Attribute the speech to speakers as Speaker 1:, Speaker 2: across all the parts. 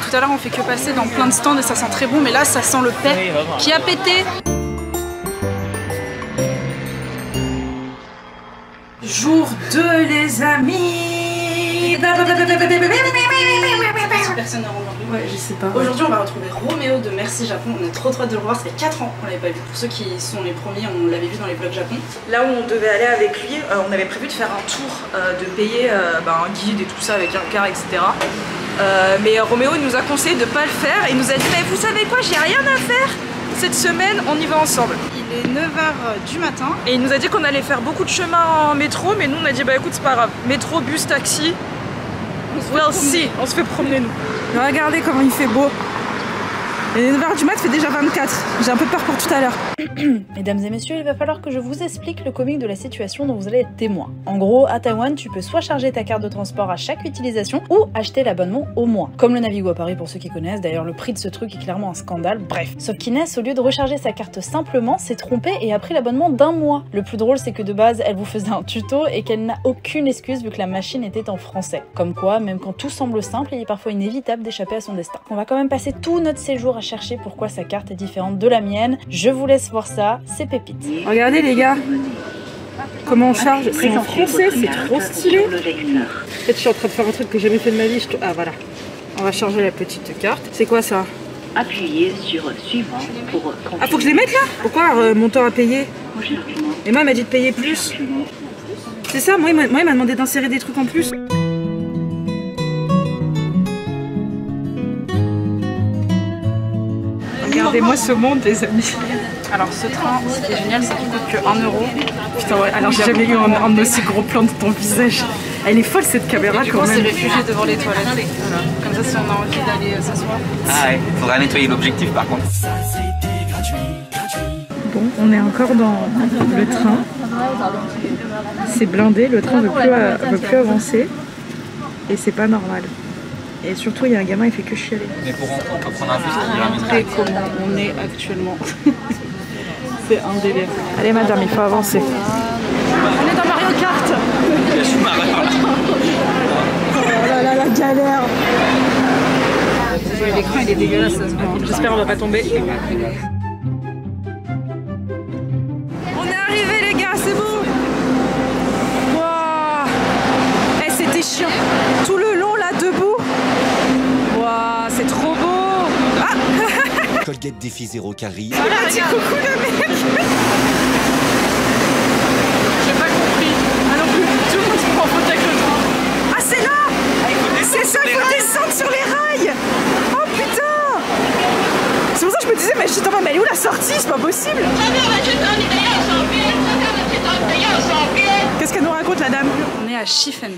Speaker 1: tout à l'heure on fait que passer dans plein de stands et ça sent très bon, mais là ça sent le paix qui a pété. Jour 2 les amis. Personne n'a remarqué. Ouais, je sais pas. Aujourd'hui on va retrouver Roméo de Merci Japon. On a trop hâte de le revoir, ça fait 4 ans qu'on l'avait pas vu. Pour ceux qui sont les premiers, on l'avait vu dans les vlogs Japon. Là où on devait aller avec lui, on avait prévu de faire un tour, de payer un guide et tout ça avec un car, etc. Mais Roméo nous a conseillé de pas le faire et nous a dit mais vous savez quoi, j'ai rien à faire cette semaine, on y va ensemble. Il est 9h du matin et il nous a dit qu'on allait faire beaucoup de chemin en métro, mais nous on a dit bah écoute c'est pas grave, métro, bus, taxi, we'll see, on se fait promener nous. Regardez comment il fait beau. Et 9h du mat fait déjà 24. J'ai un peu peur pour tout à l'heure. Mesdames et messieurs, il va falloir que je vous explique le comique de la situation dont vous allez être témoin. En gros, à Taïwan, tu peux soit charger ta carte de transport à chaque utilisation ou acheter l'abonnement au mois. Comme le Navigo à Paris pour ceux qui connaissent, d'ailleurs le prix de ce truc est clairement un scandale, bref. Sauf qu'Inès, au lieu de recharger sa carte simplement, s'est trompée et a pris l'abonnement d'un mois. Le plus drôle, c'est que de base, elle vous faisait un tuto et qu'elle n'a aucune excuse vu que la machine était en français. Comme quoi, même quand tout semble simple, il est parfois inévitable d'échapper à son destin. On va quand même passer tout notre séjour à chercher pourquoi sa carte est différente de la mienne. Je vous laisse voir ça, c'est pépite. Regardez les gars, comment on charge, c'est en français, c'est trop stylé. En fait, je suis en train de faire un truc que j'ai jamais fait de ma vie. Ah voilà, on va charger la petite carte. C'est quoi ça?
Speaker 2: Appuyez sur suivant pour continuer.
Speaker 1: Ah, faut que je les mette là? Pourquoi mon temps à payer? Et moi, elle m'a dit de payer plus. C'est ça, moi, il m'a demandé d'insérer des trucs en plus. Regardez-moi ce monde, les amis. Alors, ce train, ce qui est génial, c'est qu'il coûte que 1 euro. Putain, ouais, alors j'ai jamais eu un aussi gros plan de ton visage. Elle est folle cette caméra quand même. On s'est réfugié devant les toilettes. Voilà. Comme ça, si on a envie d'aller s'asseoir.
Speaker 3: Ah ouais, faudra nettoyer l'objectif par contre.
Speaker 1: Bon, on est encore dans le train. C'est blindé, le train veut plus avancer. Et c'est pas normal. Et surtout, il y a un gamin, il fait que chialer.
Speaker 3: Mais pour rentrer, on peut prendre un bus qui ira
Speaker 1: montrer comment on est actuellement. C'est un délire. Allez madame, il faut avancer. On est dans Mario Kart.
Speaker 3: Je suis marre.
Speaker 1: Oh là là, la galère. L'écran il est dégueulasse, ça se voit. J'espère qu'on va pas tomber. On est arrivé les gars, c'est bon. Wow. Eh, c'était chiant. Tout le long là, debout. Wow, c'est trop beau. Ah.
Speaker 4: Colgate Défi Zéro Carie.
Speaker 1: Voilà, dis coucou le mec. J'ai pas compris. Ah non plus. Tout le monde se prend en photo avec le train. Ah c'est là. C'est ça, il faut descendre sur les rails. Oh putain. C'est pour ça que je me disais, mais je suis en train, mais elle est où la sortie? C'est pas possible. Qu'est-ce qu'elle nous raconte la dame? On est à Shifen,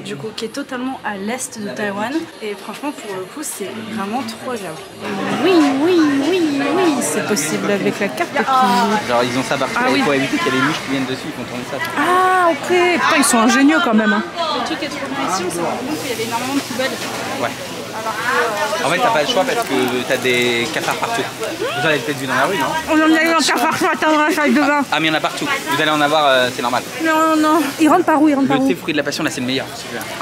Speaker 1: du coup, qui est totalement à l'est de Taïwan. Et franchement, pour le coup, c'est vraiment trop agréable. Oui, c'est possible avec la carte.
Speaker 3: Genre ils ont ça partout, il faut éviter qu'il y ait des mouches qui viennent dessus, ils font tourner ça.
Speaker 1: Ah ok, putain ils sont ingénieux quand même. Hein. Le truc est trop bien ici, on s'est rendu compte qu'il y avait énormément de poubelles.
Speaker 3: Ouais. En fait, t'as pas le choix parce que t'as des cafards partout. Vous allez peut-être vu dans la rue, non?
Speaker 1: On en a eu un cafard ce matin dans la salle de bain.
Speaker 3: Ah, mais il y en a partout. Vous allez en avoir, c'est normal.
Speaker 1: Non. Ils rentrent par où?
Speaker 3: Le thé fruit de la passion, là, c'est le meilleur.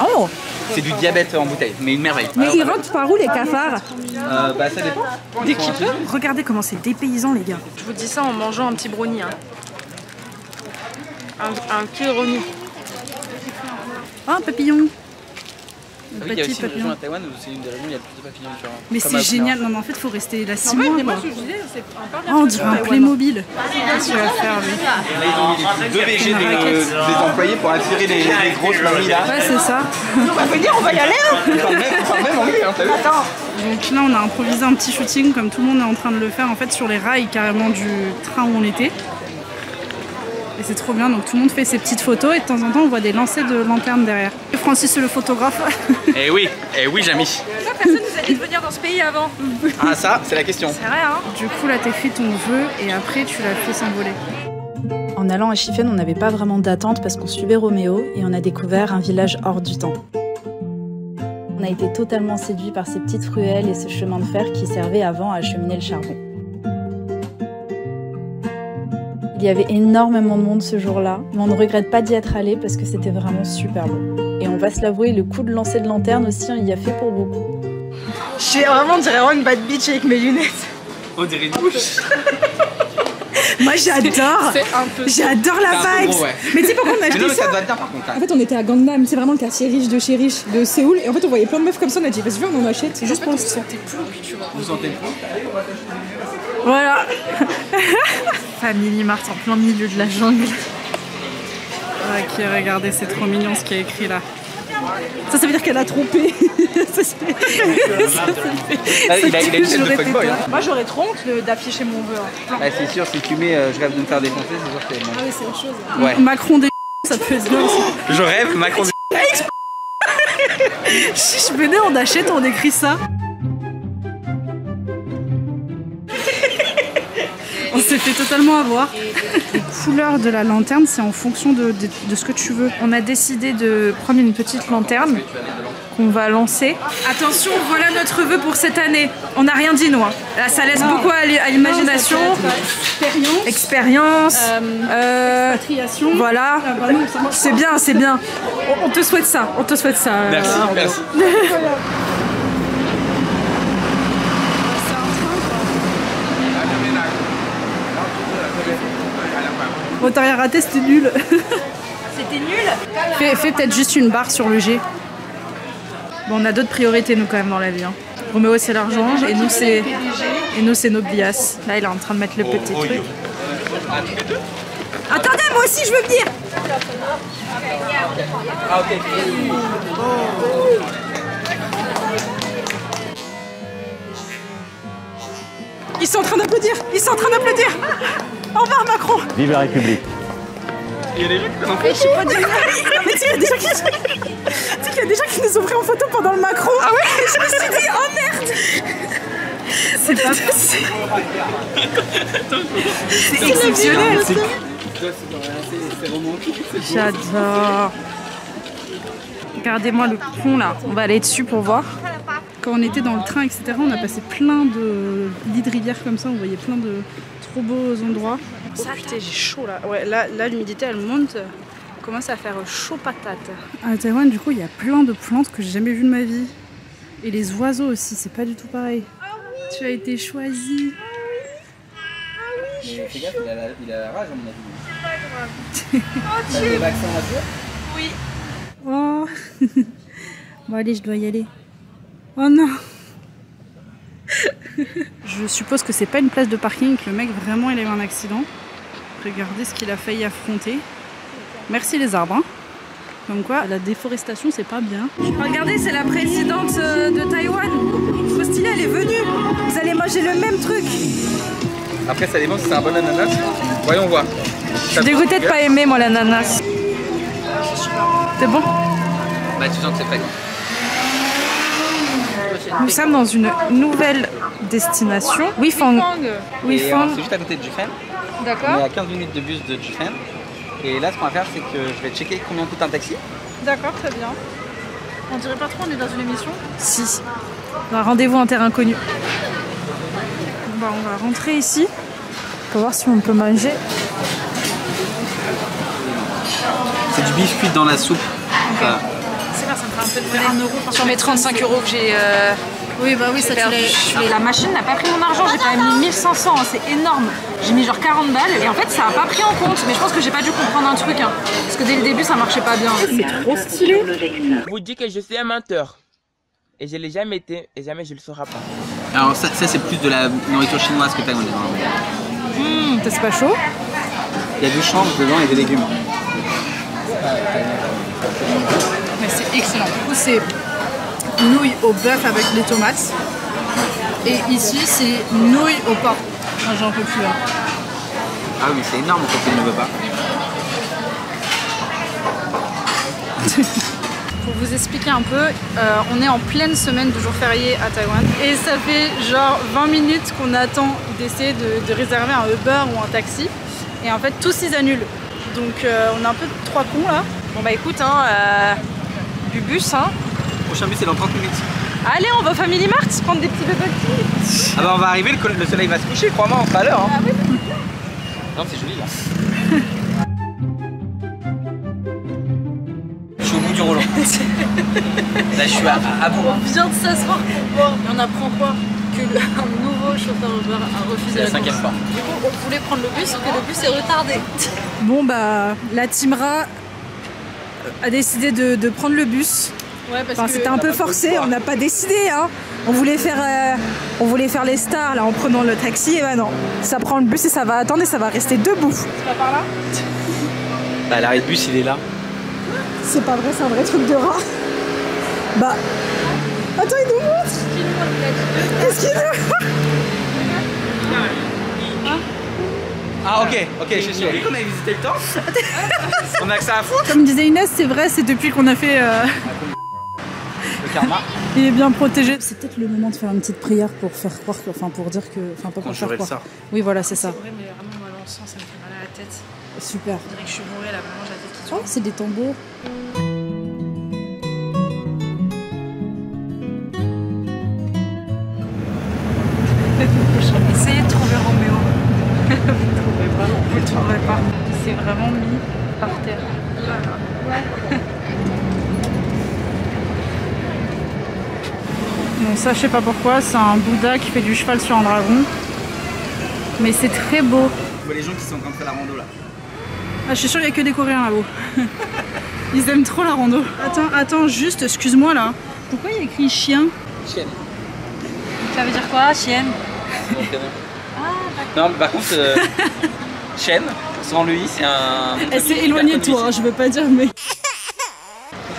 Speaker 1: Oh.
Speaker 3: C'est du diabète en bouteille, mais une merveille.
Speaker 1: Mais ils rentrent par où les cafards?
Speaker 3: Bah, ça dépend.
Speaker 1: Dès qu'ils peuvent. Regardez comment c'est dépaysant, les gars. Je vous dis ça en mangeant un petit brownie. Hein. Un petit brownie. Ah, un papillon.
Speaker 3: Ah oui, il y a aussi une région à Taïwan où c'est une des régions où il y a le plus de papillons. Tu vois.
Speaker 1: Mais c'est génial, non mais en fait il faut rester là 6 mois quoi. Oh, on dirait un Playmobil. Qu'est-ce que tu vas faire lui?
Speaker 3: Là ils ont mis les 2 VG des employés pour attirer les grosses mamies là.
Speaker 1: Ouais c'est ça.
Speaker 3: On va venir, on va y aller hein. On parle même anglais hein, t'as vu?
Speaker 1: Attends. Donc là on a improvisé un petit shooting comme tout le monde est en train de le faire en fait sur les rails carrément du train où on était. Et c'est trop bien, donc tout le monde fait ses petites photos et de temps en temps on voit des lancers de lanternes derrière. Francis c'est le photographe.
Speaker 3: Eh oui, Jamy.
Speaker 1: Pourquoi personne nous a dit de venir dans ce pays avant?
Speaker 3: Ah ça, c'est la question.
Speaker 1: C'est vrai hein. Du coup là t'es fait ton vœu et après tu l'as fait s'envoler. En allant à Shifen, on n'avait pas vraiment d'attente parce qu'on suivait Roméo et on a découvert un village hors du temps. On a été totalement séduits par ces petites ruelles et ce chemin de fer qui servait avant à acheminer le charbon. Il y avait énormément de monde ce jour-là, mais on ne regrette pas d'y être allé parce que c'était vraiment super beau. Et on va se l'avouer, le coup de lancer de lanterne aussi, il y a fait pour beaucoup. Vraiment, on dirait vraiment une bad bitch avec mes lunettes.
Speaker 3: On dirait une bouche.
Speaker 1: Moi j'adore. J'adore la vibe.
Speaker 3: Ouais.
Speaker 1: Mais tu sais pourquoi on a acheté
Speaker 3: ça
Speaker 1: ça
Speaker 3: doit être bien par contre.
Speaker 1: En fait on était à Gangnam, c'est vraiment le quartier riche de chez riche de Séoul. Et en fait on voyait plein de meufs comme ça, on a dit vas-y viens on en achète. C'est juste pour le son.
Speaker 3: Vous sentez le coup?
Speaker 1: Voilà. Family Mart en plein milieu de la jungle. Ok, regardez, c'est trop mignon ce qui est écrit là. Ça veut dire qu'elle a trompé.
Speaker 3: Il a une tête de fuckboy. Hein.
Speaker 1: Moi j'aurais trop honte d'afficher mon vœu. Hein.
Speaker 3: Bah, c'est sûr, si tu mets je rêve de me faire défoncer, c'est sûr que c'est bon.
Speaker 1: Ah oui, c'est autre chose.
Speaker 3: Ouais.
Speaker 1: Macron des ça peut être bien aussi.
Speaker 3: Je rêve, Macron des
Speaker 1: Si je venais, on achète, on écrit ça. On s'est fait totalement avoir. Les couleurs de la lanterne, c'est en fonction de ce que tu veux. On a décidé de prendre une petite lanterne qu'on va lancer. Attention, voilà notre vœu pour cette année. On n'a rien dit, nous. Hein. Là, ça laisse beaucoup à l'imagination. Expérience. Expatriation. Voilà. C'est bien, c'est bien. On te souhaite ça. On te souhaite ça.
Speaker 3: Merci, merci.
Speaker 1: Bon, t'as rien raté, c'était nul. C'était nul. Fais peut-être juste une barre sur le G. Bon, on a d'autres priorités, nous, quand même, dans la vie. Hein. Roméo, c'est l'argent, et nous, c'est nos bias. Là, il est en train de mettre le petit truc. Attendez, moi aussi, je veux venir.
Speaker 3: Ah, ok.
Speaker 1: Ils sont en train d'applaudir. Ils sont en train d'applaudir. Au revoir, Macron.
Speaker 5: Vive la République.
Speaker 3: Il y a des gens qui ont
Speaker 1: Je sais pas dire. Mais tu sais, il y a des gens qui... Tu sais qu'il y a des gens qui nous ont pris en photo pendant le Macron. Ah ouais. Je me suis dit, oh merde. C'est pas possible. C'est exceptionnel.
Speaker 3: C'est romantique.
Speaker 1: J'adore. Regardez-moi le pont là. On va aller dessus pour voir. Quand on était dans le train, etc., on a passé plein de lits de rivière comme ça. On voyait plein de trop beaux endroits. Ça, putain, j'ai chaud là. Ouais, là l'humidité elle monte. On commence à faire chaud patate. À Taïwan, du coup, il y a plein de plantes que j'ai jamais vues de ma vie. Et les oiseaux aussi, c'est pas du tout pareil. Tu as été choisi.
Speaker 3: Mais fais gaffe, il a la rage, à mon avis. T'as des vaccins à faire?
Speaker 1: Oui. Oh. Bon, allez, je dois y aller. Oh non. Je suppose que c'est pas une place de parking, que le mec vraiment il a eu un accident. Regardez ce qu'il a failli affronter. Merci les arbres. Hein. Comme quoi, la déforestation c'est pas bien. Regardez, c'est la présidente de Taïwan. Trop stylée, elle est venue. Vous allez manger le même truc.
Speaker 3: Après, ça dépend si c'est un bon ananas. Voyons voir.
Speaker 1: Je suis dégoûtée de pas aimer moi l'ananas. C'est bon?
Speaker 3: Bah, tu sens que c'est pas.
Speaker 1: Nous sommes dans une nouvelle destination, Weifang. Weifang.
Speaker 3: C'est juste à côté de Jufen.
Speaker 1: D'accord.
Speaker 3: On est à 15 minutes de bus de Jufen. Et là, ce qu'on va faire, c'est que je vais checker combien coûte un taxi.
Speaker 1: D'accord, très bien. On dirait pas trop, on est dans une émission? Si. Un rendez-vous en terre inconnue. Bon, bah, on va rentrer ici pour voir si on peut manger.
Speaker 3: C'est du beef cuit dans la soupe.
Speaker 1: Okay. C'est bien, ça me fait un peu de monnaie en euros. Sur mes 35 € que j'ai. Oui, bah oui, ça
Speaker 6: la machine n'a pas pris mon argent, j'ai quand même mis 1500, hein, c'est énorme. J'ai mis genre 40 balles et en fait ça n'a pas pris en compte. Mais je pense que j'ai pas dû comprendre un truc, hein, parce que dès le début ça marchait pas bien.
Speaker 1: C'est trop stylé.
Speaker 7: Je vous dis que je suis un menteur. Et je l'ai jamais été et jamais je le serai pas.
Speaker 3: Alors ça c'est plus de la nourriture chinoise que Taïwan.
Speaker 1: C'est pas chaud?
Speaker 3: Il y a du chanvre dedans et des légumes.
Speaker 1: Mais c'est excellent. Du coup c'est nouilles au bœuf avec des tomates. Et ici c'est nouilles au porc. Enfin, j'en peux plus là.
Speaker 3: Ah oui, c'est énorme quand il ne veut pas.
Speaker 1: Pour vous expliquer un peu, on est en pleine semaine de jour férié à Taïwan. Et ça fait genre 20 minutes qu'on attend d'essayer de réserver un Uber ou un taxi. Et en fait tous ils annulent. Donc on a un peu trois cons là.
Speaker 6: Bon bah écoute, hein, du bus, hein.
Speaker 3: Le prochain bus c'est dans 30 minutes.
Speaker 6: Allez, on va au Family Mart prendre des petits bubble tea.
Speaker 3: Ah bah on va arriver, le soleil va se coucher, crois-moi, on sera à l'heure. Hein. Ah oui. Non, c'est joli là. Je suis au bout du rouleau. Là, je suis à bout.
Speaker 6: On vient de s'asseoir pour voir. Et on apprend quoi? Que un nouveau chauffeur Uber a refusé la course.
Speaker 3: C'est la 5e fois.
Speaker 6: Du coup, on voulait prendre le bus, sauf que le bus est retardé. Bon bah, la Teamra a décidé de prendre le bus. Ouais, parce que c'était un peu forcé, on n'a pas décidé. Hein. On voulait faire les stars là en prenant le taxi, et bah non. Ça prend le bus et ça va attendre et ça va rester debout. C'est pas par là?
Speaker 3: Bah, l'arrêt de bus, il est là.
Speaker 6: C'est pas vrai, c'est un vrai truc de rat. Bah. Attends, il nous montre. Qu'est-ce qu'il nous
Speaker 3: Ah, ok, je suis sûr. Vu qu'on avait visité le temps, on a que ça à foutre.
Speaker 6: Comme disait Inès, c'est vrai, c'est depuis qu'on a fait.
Speaker 3: Le karma.
Speaker 6: Il est bien protégé. C'est peut-être le moment de faire une petite prière pour faire croire que. Enfin, pour dire que. Enfin, pas pour faire croire. Oui, voilà, c'est ça.
Speaker 1: C'est vrai, mais vraiment, moi, l'encens, ça me fait mal à la tête.
Speaker 6: Super.
Speaker 1: Je dirais que je suis bourrée là, vraiment, j'ai la tête qui tourne.
Speaker 6: Oh, c'est des tambours. Essayez de trouver Roméo. Vous le trouverez pas. C'est vraiment mis par terre. Voilà. Bon, ça, je sais pas pourquoi, c'est un Bouddha qui fait du cheval sur un dragon. Mais c'est très beau.
Speaker 3: Tu vois les gens qui sont en train de faire la rando là.
Speaker 6: Ah, je suis sûre qu'il n'y a que des Coréens là-haut. Ils aiment trop la rando. Attends, juste, excuse-moi là. Pourquoi il y a écrit chien?
Speaker 3: Chienne.
Speaker 6: Ça veut dire quoi, chienne?
Speaker 3: Non, mais par contre, Chen, sans le i, c'est un.
Speaker 6: Elle s'est éloignée de toi, hein, je veux pas dire, mais.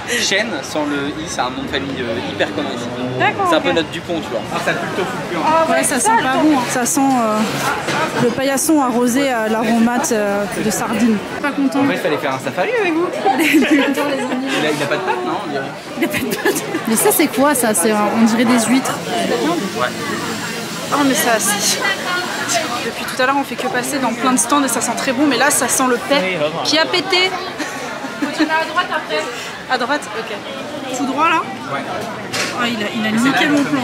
Speaker 3: Chen, sans le i, c'est un nom de famille hyper connu ici.
Speaker 6: D'accord.
Speaker 3: C'est un peu notre Dupont, tu vois. Ah, ça pue le tofu plus.
Speaker 6: Ouais, ça sent pas bon. Hein. Ça sent le paillasson arrosé à l'aromate de sardines. Pas content.
Speaker 3: En fait, il fallait faire un safari avec vous. Il a pas de pâte, non?
Speaker 6: Il a pas de pâte. Mais ça, c'est quoi ça? On dirait des huîtres.
Speaker 3: Ouais.
Speaker 6: Oh, mais ça, c'est. Depuis tout à l'heure, on fait que passer dans plein de stands et ça sent très bon, mais là, ça sent le paix qui a pété. Continuer à droite après. À droite, ok. Tout droit là?
Speaker 3: Ouais.
Speaker 6: Ah, il a niqué mon plan.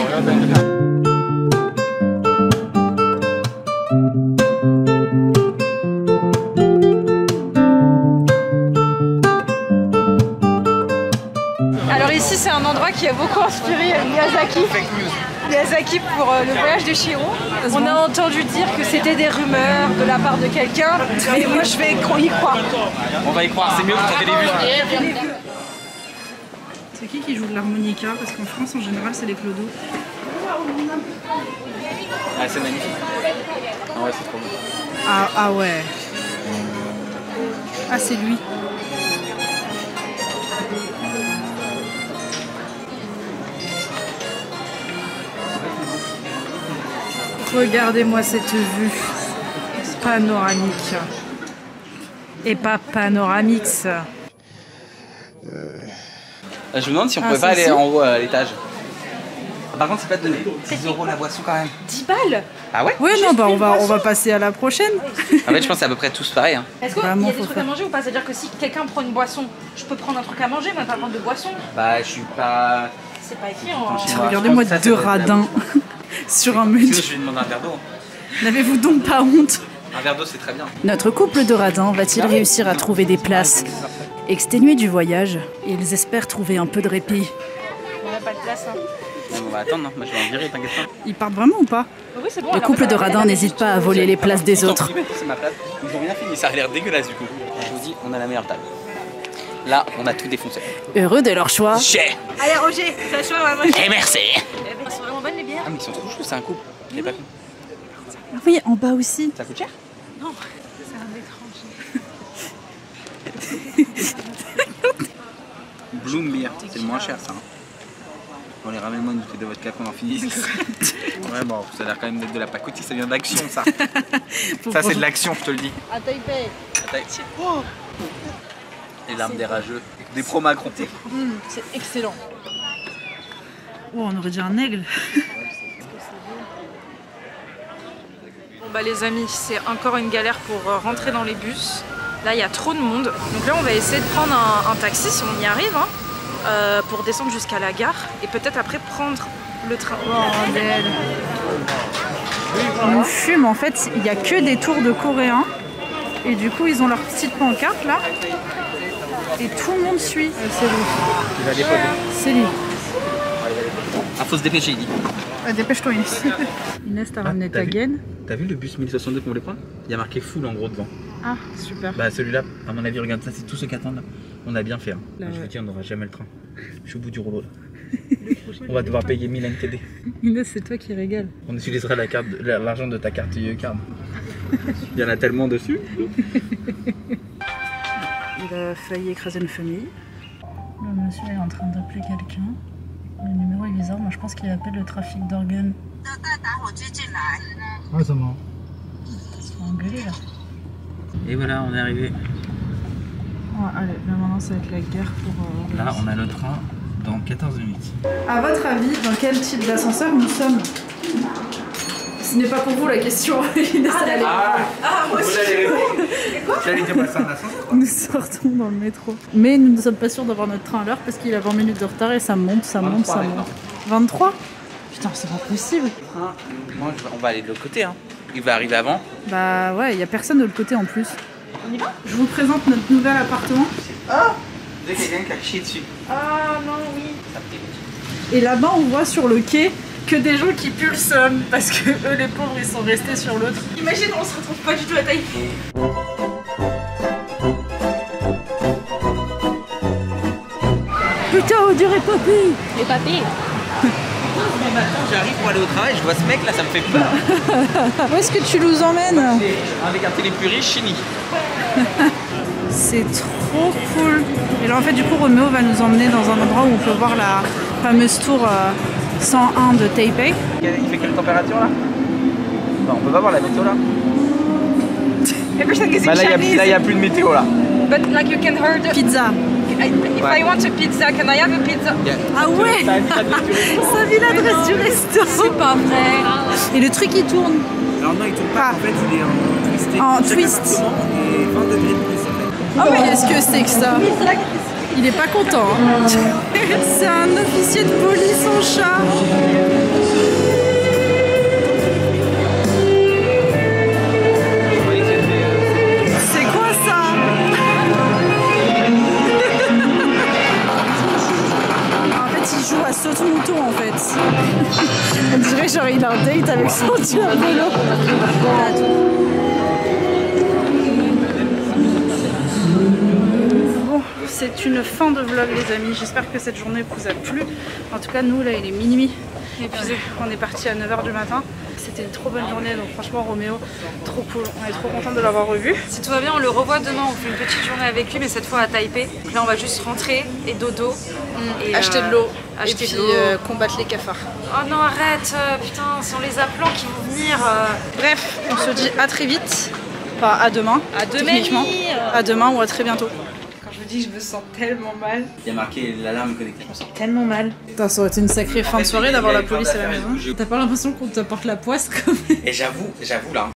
Speaker 6: Alors ici, c'est un endroit qui a beaucoup inspiré Miyazaki. Miyazaki pour le voyage de Chihiro. On a entendu dire que c'était des rumeurs de la part de quelqu'un, mais moi je vais y croire.
Speaker 3: On va y croire, c'est mieux, vous avez les vues.
Speaker 6: C'est qui joue de l'harmonica? Parce qu'en France en général c'est les clodos.
Speaker 3: Ah, c'est magnifique. Ah ouais, c'est trop beau.
Speaker 6: Ah ouais. Ah, c'est lui. Regardez-moi cette vue panoramique. Et pas panoramix.
Speaker 3: Je me demande si on pouvait pas aller en haut à l'étage. Par contre, c'est pas donné. 10 € la boisson quand même.
Speaker 6: 10 balles?
Speaker 3: Ah ouais?
Speaker 6: Oui, non, bah on va passer à la prochaine.
Speaker 3: En fait, je pense que c'est à peu près tous pareil. Hein.
Speaker 1: Est-ce qu'il y a des trucs à manger ou pas? C'est-à-dire que si quelqu'un prend une boisson, je peux prendre un truc à manger, mais pas prendre de boisson?
Speaker 3: Bah, je suis pas.
Speaker 1: C'est pas écrit en.
Speaker 6: Regardez-moi deux radins sur un menu.
Speaker 3: Je vais demander un verre d'eau.
Speaker 6: N'avez-vous donc pas honte?
Speaker 3: Un verre d'eau, c'est très bien.
Speaker 5: Notre couple de radins va-t-il réussir à trouver des places? Exténués du voyage, ils espèrent trouver un peu de répit.
Speaker 1: On n'a pas de place. Hein.
Speaker 3: On va attendre, moi je vais en virer, t'inquiète pas.
Speaker 6: Ils partent vraiment ou pas?
Speaker 1: Oui, c'est bon.
Speaker 5: Le couple de radins n'hésite pas à voler les places des autres.
Speaker 3: C'est ma place. Ils ont rien fini, ça a l'air dégueulasse du coup. Je vous dis, on a la meilleure table. Là, on a tout défoncé.
Speaker 5: Heureux de leur choix.
Speaker 1: Allez, Roger, ça choix, on va manger.
Speaker 3: Et merci.
Speaker 1: Elles sont vraiment bonnes les bières.
Speaker 3: Ah, mais ils sont trop chauds, c'est un couple. J'ai pas con.
Speaker 6: Ah oui, en bas aussi.
Speaker 3: Ça coûte cher?
Speaker 1: Non, c'est un étranger.
Speaker 3: Bloom Beer, c'est le moins cher ça. Hein. Bon, allez, ramène-moi une bouteille de vodka qu'on en finisse. Ouais, bon, ça a l'air quand même d'être de la pacotille, ça vient d'action ça. Ça, c'est de l'action, je te le dis.
Speaker 1: À Taipei.
Speaker 3: Oh. Les larmes des rageux, des pro-Macron.
Speaker 1: C'est excellent.
Speaker 6: Oh, on aurait dit un aigle. Bon bah les amis, c'est encore une galère pour rentrer dans les bus. Là, il y a trop de monde. Donc là, on va essayer de prendre un taxi si on y arrive, hein, pour descendre jusqu'à la gare et peut-être après prendre le train. Bordel. On fume, en fait, il n'y a que des tours de Coréens. Et du coup, ils ont leur petite pancarte là. Et tout le monde suit. C'est lui.
Speaker 3: Il va déposer.
Speaker 6: C'est lui.
Speaker 3: Ah, faut se dépêcher, il dit.
Speaker 6: Dépêche-toi, Inès. Inès, t'as ramené ta gaine.
Speaker 3: T'as vu le bus 1062 qu'on voulait prendre? Il y a marqué full en gros devant.
Speaker 6: Ah, super.
Speaker 3: Bah celui-là, à mon avis, regarde ça, c'est tous ceux qui attendent là. On a bien fait. Hein.
Speaker 6: Là,
Speaker 3: je vous dis, on n'aura jamais le train. Je suis au bout du rouleau là. On va devoir payer 1000 NTD.
Speaker 6: Inès, c'est toi qui régale.
Speaker 3: On utilisera l'argent de ta carte card. Il y en a tellement dessus.
Speaker 6: Il a failli écraser une famille. Le monsieur est en train d'appeler quelqu'un. Le numéro est bizarre, moi je pense qu'il appelle le trafic d'organes.
Speaker 3: Ah, ça marche.
Speaker 6: Ils se font engueuler là.
Speaker 3: Et voilà, on est arrivé.
Speaker 6: Ouais, allez, là maintenant ça va être la guerre pour...
Speaker 3: Là, on a le train dans 14 minutes.
Speaker 6: À votre avis, dans quel type d'ascenseur nous sommes? Ce n'est pas pour vous la question.
Speaker 3: Moi aussi. J'allais dire ça un ascenseur.
Speaker 6: Nous sortons dans le métro. Mais nous ne sommes pas sûrs d'avoir notre train à l'heure parce qu'il a 20 minutes de retard et ça monte, ça monte, ça monte. 23? Putain, c'est pas possible.
Speaker 3: Moi, on va aller de l'autre côté. Hein. Il va arriver avant.
Speaker 6: Bah ouais, il y a personne de l'autre côté en plus. On y va? Je vous présente notre nouvel appartement.
Speaker 3: Ah! Il y a quelqu'un qui a chié dessus.
Speaker 6: Ah non, oui. Et là-bas, on voit sur le quai que des gens qui puent le seum parce que eux, les pauvres, ils sont restés sur l'autre.
Speaker 1: Imagine, on se retrouve pas du tout à Taipei.
Speaker 6: Putain, on dirait papy.
Speaker 1: Et papy.
Speaker 3: Le matin, j'arrive pour aller au travail, je vois ce mec là, ça me fait peur.
Speaker 6: Où est-ce que tu nous emmènes?
Speaker 3: Avec un télé plus riche, Chini.
Speaker 6: C'est trop cool. Et là, en fait, du coup, Roméo va nous emmener dans un endroit où on peut voir la fameuse tour 101 de Taipei.
Speaker 3: Il fait quelle température là? Non, on peut pas voir la météo là. Bah là, il n'y a plus de météo là.
Speaker 1: But like you can hear the
Speaker 6: Pizza.
Speaker 1: If I want a pizza, can I have a pizza?
Speaker 3: Yeah.
Speaker 6: Ah ouais. Ça vit l'adresse du resto.
Speaker 1: C'est pas vrai.
Speaker 6: Et le truc, il tourne.
Speaker 3: Alors non, il tourne pas, en fait, il est en twisté.
Speaker 6: En
Speaker 3: Chaque
Speaker 6: twist.
Speaker 3: appartement est 20 degrés de plus en fait.
Speaker 6: Oh mais qu'est-ce que c'est que ça? Il est pas content. Hein. C'est un officier de police en chat. C'est quoi ça? En fait, il joue à saute-mouton en fait. On dirait genre il a un date avec son diabolo. C'est une fin de vlog les amis, j'espère que cette journée vous a plu. En tout cas nous là il est minuit, épuisé, on est parti à 9h du matin. C'était une trop bonne journée, donc franchement Roméo, trop cool, on est trop content de l'avoir revu.
Speaker 1: Si tout va bien, on le revoit demain, on fait une petite journée avec lui, mais cette fois à Taipei. Donc là on va juste rentrer et dodo. Et
Speaker 6: acheter de l'eau,
Speaker 1: et
Speaker 6: puis
Speaker 1: puis
Speaker 6: combattre les cafards.
Speaker 1: Oh non arrête, putain, ce sont les appelants qui vont venir.
Speaker 6: Bref, on se dit à très vite, enfin à demain, techniquement. À demain ou à très bientôt.
Speaker 1: Je me sens tellement mal.
Speaker 3: Il y a marqué l'alarme connectée, je me sens
Speaker 6: tellement mal. Putain, ça aurait été une sacrée fin de soirée d'avoir la police à la maison. T'as pas l'impression qu'on t'apporte la poisse comme...
Speaker 3: Et j'avoue là.